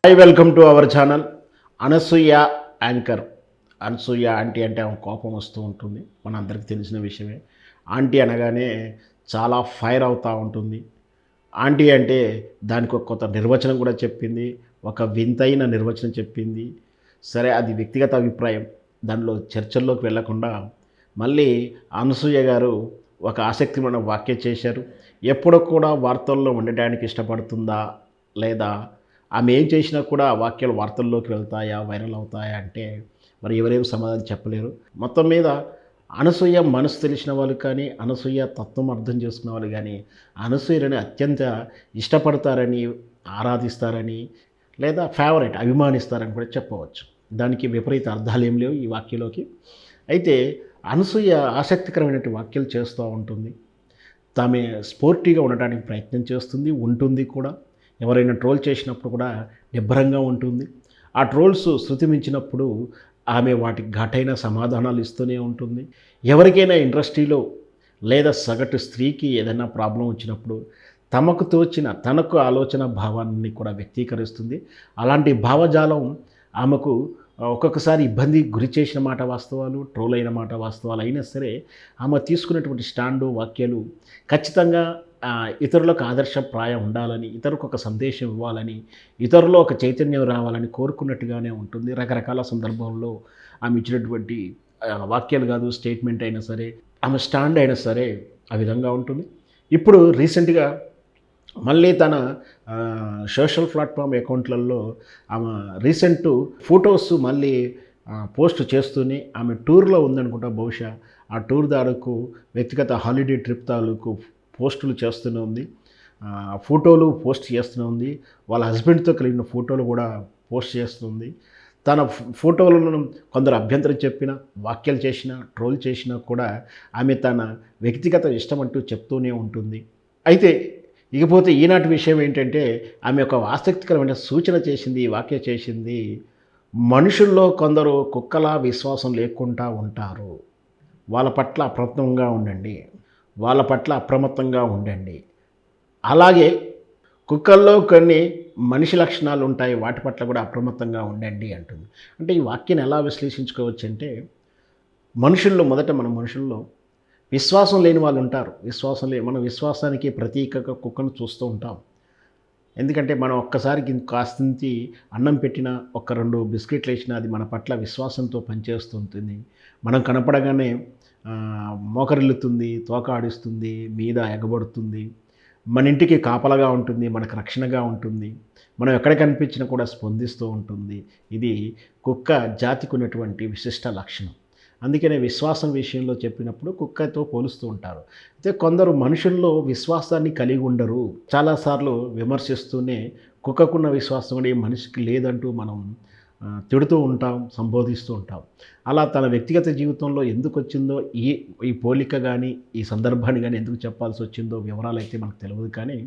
Hi, welcome to our channel. Anasuya anchor. Anasuya aunty అంటే ఆమె కోపం వస్తూ ఉంటుంది, మన అందరికీ తెలిసిన విషయమే. ఆంటీ అనగానే చాలా ఫైర్ అవుతూ ఉంటుంది. ఆంటీ అంటే దానికి ఒక కొత్త నిర్వచనం కూడా చెప్పింది, ఒక వింతైన నిర్వచనం చెప్పింది. సరే, అది వ్యక్తిగత అభిప్రాయం, దానిలో చర్చల్లోకి వెళ్ళకుండా మళ్ళీ అనసూయ గారు ఒక ఆసక్తికరమైన వ్యాఖ్య చేశారు. ఎప్పుడు కూడా వార్తల్లో ఉండడానికి ఇష్టపడుతుందా, లేదా ఆమె ఏం చేసినా కూడా ఆ వాక్యాలు వార్తల్లోకి వెళ్తాయా, వైరల్ అవుతాయా అంటే మరి ఎవరేం సమాధానం చెప్పలేరు. మొత్తం మీద అనసూయ మనసు తెలిసిన వాళ్ళు కానీ, అనసూయ తత్వం అర్థం చేసుకున్న వాళ్ళు కానీ అనసూయని అత్యంత ఇష్టపడతారని, ఆరాధిస్తారని, లేదా ఫేవరెట్ అభిమానిస్తారని కూడా చెప్పవచ్చు. దానికి విపరీత అర్థాలు ఏం లేవు ఈ వాక్యలోకి. అయితే అనసూయ ఆసక్తికరమైనటువంటి వ్యాఖ్యలు చేస్తూ ఉంటుంది. తామే స్పోర్టీగా ఉండడానికి ప్రయత్నం చేస్తుంది, ఉంటుంది కూడా. ఎవరైనా ట్రోల్ చేసినప్పుడు కూడా నిబ్బరంగా ఉంటుంది. ఆ ట్రోల్స్ శృతి మించినప్పుడు ఆమె వాటికి ఘాటైన సమాధానాలు ఇస్తూనే ఉంటుంది. ఎవరికైనా ఇండస్ట్రీలో లేదా సగటు స్త్రీకి ఏదైనా ప్రాబ్లం వచ్చినప్పుడు తమకు తోచిన తనకు ఆలోచన భావాన్ని కూడా వ్యక్తీకరిస్తుంది. అలాంటి భావజాలం ఆమెకు ఒక్కొక్కసారి ఇబ్బంది గురి చేసిన మాట వాస్తవాలు, ట్రోల్ అయిన మాట వాస్తవాలు అయినా సరే ఆమె తీసుకున్నటువంటి స్టాండు, వాక్యాలు ఖచ్చితంగా ఇతరులకు ఆదర్శప్రాయం ఉండాలని, ఇతరులకు ఒక సందేశం ఇవ్వాలని, ఇతరులో ఒక చైతన్యం రావాలని కోరుకున్నట్టుగానే ఉంటుంది. రకరకాల సందర్భంలో ఆమె ఇచ్చినటువంటి వాక్యాలు కాదు, స్టేట్మెంట్ అయినా సరే, ఆమె స్టాండ్ అయినా సరే ఆ విధంగా ఉంటుంది. ఇప్పుడు రీసెంట్గా మళ్ళీ తన సోషల్ ప్లాట్ఫామ్ అకౌంట్లలో ఆమె రీసెంట్ ఫొటోస్ మళ్ళీ పోస్ట్ చేస్తూనే ఆమె టూర్లో ఉందనుకుంటా బహుశా. ఆ టూర్ తాలూకు వ్యక్తిగత హాలిడే ట్రిప్ తాలూకు పోస్టులు చేస్తూనే ఉంది, ఫోటోలు పోస్ట్ చేస్తూనే ఉంది. వాళ్ళ హస్బెండ్తో కలిగిన ఫోటోలు కూడా పోస్ట్ చేస్తుంది. తన ఫోటోలను కొందరు అభ్యంతరం చెప్పిన, వాక్యాలు చేసినా, ట్రోల్ చేసినా కూడా ఆమె తన వ్యక్తిగత ఇష్టం అంటూ చెప్తూనే ఉంటుంది. అయితే ఇకపోతే ఈనాటి విషయం ఏంటంటే ఆమె ఒక ఆసక్తికరమైన సూచన చేసింది, వాక్య చేసింది. మనుషుల్లో కొందరు కుక్కలా విశ్వాసం లేకుండా ఉంటారు, వాళ్ళ పట్ల అప్రమత్తంగా ఉండండి, వాళ్ళ పట్ల అప్రమత్తంగా ఉండండి. అలాగే కుక్కల్లో కొన్ని మనిషి లక్షణాలు ఉంటాయి, వాటి పట్ల కూడా అప్రమత్తంగా ఉండండి అంటుంది. అంటే ఈ వాక్యాన్ని ఎలా విశ్లేషించుకోవచ్చు అంటే, మన మనుషుల్లో విశ్వాసం లేని వాళ్ళు ఉంటారు. మనం విశ్వాసానికి ప్రతీకగా కుక్కను చూస్తూ ఉంటాం. ఎందుకంటే మనం ఒక్కసారికి కాస్తంతి అన్నం పెట్టినా, ఒక 2 బిస్కెట్లు వేసినా అది మన పట్ల విశ్వాసంతో పనిచేస్తుంటుంది. మనం కనపడగానే మోకరిల్లుతుంది, తోక ఆడిస్తుంది, మీద ఎగబడుతుంది, మన ఇంటికి కాపలాగా ఉంటుంది, మనకు రక్షణగా ఉంటుంది, మనం ఎక్కడ కనిపించినా కూడా స్పందిస్తూ ఉంటుంది. ఇది కుక్క జాతికి ఉన్నటువంటి విశిష్ట లక్షణం. అందుకనే విశ్వాసం విషయంలో చెప్పినప్పుడు కుక్కతో పోలుస్తూ ఉంటారు. అయితే కొందరు మనుషుల్లో విశ్వాసాన్ని కలిగి ఉండరు. చాలాసార్లు విమర్శిస్తూనే కుక్కకున్న విశ్వాసం కూడా ఈ మనిషికి లేదంటూ మనం తిడుతూ ఉంటాం, సంబోధిస్తూ ఉంటాం. అలా తన వ్యక్తిగత జీవితంలో ఎందుకు వచ్చిందో ఈ ఈ పోలిక కానీ, ఈ సందర్భాన్ని కానీ ఎందుకు చెప్పాల్సి వచ్చిందో వివరాలు అయితే మనకు తెలియదు. కానీ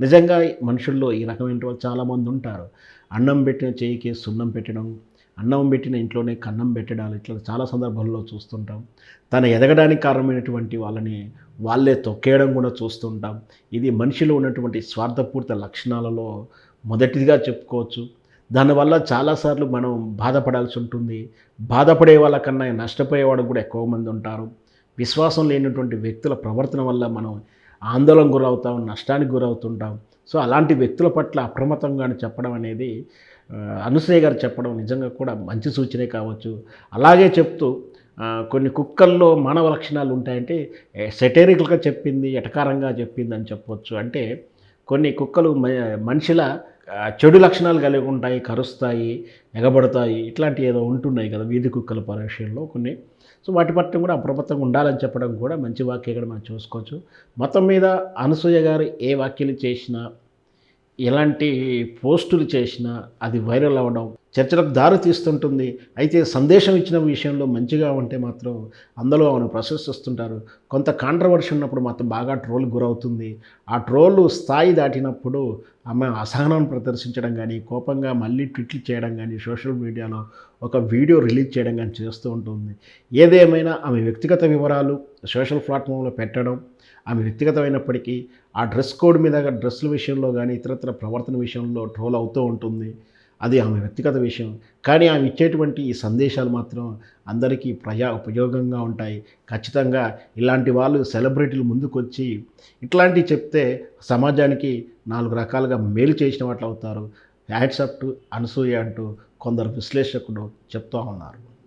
నిజంగా మనుషుల్లో ఈ రకమైన వాళ్ళు చాలామంది ఉంటారు. అన్నం పెట్టిన చేయికి సున్నం పెట్టడం, అన్నం పెట్టిన ఇంట్లోనే కన్నం పెట్టడాలు, ఇట్లా చాలా సందర్భాల్లో చూస్తుంటాం. తన ఎదగడానికి కారణమైనటువంటి వాళ్ళని వాళ్ళే తొక్కేయడం కూడా చూస్తుంటాం. ఇది మనిషిలో ఉన్నటువంటి స్వార్థపూరిత లక్షణాలలో మొదటిదిగా చెప్పుకోవచ్చు. దానివల్ల చాలాసార్లు మనం బాధపడాల్సి ఉంటుంది. బాధపడే వాళ్ళకన్నా నష్టపోయేవాడు కూడా ఎక్కువ మంది ఉంటారు. విశ్వాసం లేనటువంటి వ్యక్తుల ప్రవర్తన వల్ల మనం ఆందోళనకు గురవుతాం, నష్టానికి గురవుతుంటాం. సో అలాంటి వ్యక్తుల పట్ల అప్రమత్తంగానే చెప్పడం అనేది అనసూయ గారు చెప్పడం నిజంగా కూడా మంచి సూచనే కావచ్చు. అలాగే చెప్తూ కొన్ని కుక్కల్లో మానవ లక్షణాలు ఉంటాయంటే సెటైరికల్గా చెప్పింది, ఎటకారంగా చెప్పింది అని చెప్పవచ్చు. అంటే కొన్ని కుక్కలు మనిషిల చెడు లక్షణాలు కలిగి ఉంటాయి, కరుస్తాయి, ఎగబడతాయి, ఇట్లాంటివి ఏదో ఉంటున్నాయి కదా వీధి కుక్కల విషయంలో కొన్ని. సో వాటి పట్ల కూడా అప్రమత్తంగా ఉండాలని చెప్పడం కూడా మంచి వాక్యం కూడా మనం చూసుకోవచ్చు. మొత్తం మీద అనసూయ గారు ఏ వ్యాఖ్యలు చేసినా, ఎలాంటి పోస్టులు చేసినా అది వైరల్ అవ్వడం, చర్చలకు దారి తీస్తుంటుంది. అయితే సందేశం ఇచ్చిన విషయంలో మంచిగా ఉంటే మాత్రం అందులో ఆమెను ప్రశంసిస్తుంటారు. కొంత కాంట్రవర్సీ ఉన్నప్పుడు మాత్రం బాగా ట్రోల్ గురవుతుంది. ఆ ట్రోల్ స్థాయి దాటినప్పుడు ఆమె అసహనం ప్రదర్శించడం కానీ, కోపంగా మళ్ళీ ట్వీట్లు చేయడం కానీ, సోషల్ మీడియాలో ఒక వీడియో రిలీజ్ చేయడం కానీ చేస్తూ ఉంటుంది. ఏదేమైనా ఆమె వ్యక్తిగత వివరాలు సోషల్ ప్లాట్ఫామ్లో పెట్టడం ఆమె వ్యక్తిగతమైనప్పటికీ ఆ డ్రెస్ కోడ్ మీద, డ్రెస్సుల విషయంలో కానీ, ఇతరత్ర ప్రవర్తన విషయంలో ట్రోల్ అవుతూ ఉంటుంది. అది ఆమె వ్యక్తిగత విషయం. కానీ ఆమె ఇచ్చేటువంటి ఈ సందేశాలు మాత్రం అందరికీ ప్రజా ఉపయోగంగా ఉంటాయి. ఖచ్చితంగా ఇలాంటి వాళ్ళు సెలబ్రిటీలు ముందుకొచ్చి ఇట్లాంటివి చెప్తే సమాజానికి 4 రకాలుగా మేలు చేసిన వాట్లవుతారు. హ్యాట్స్ అప్ టు అనసూయ అంటూ కొందరు విశ్లేషకులు చెప్తా ఉన్నారు.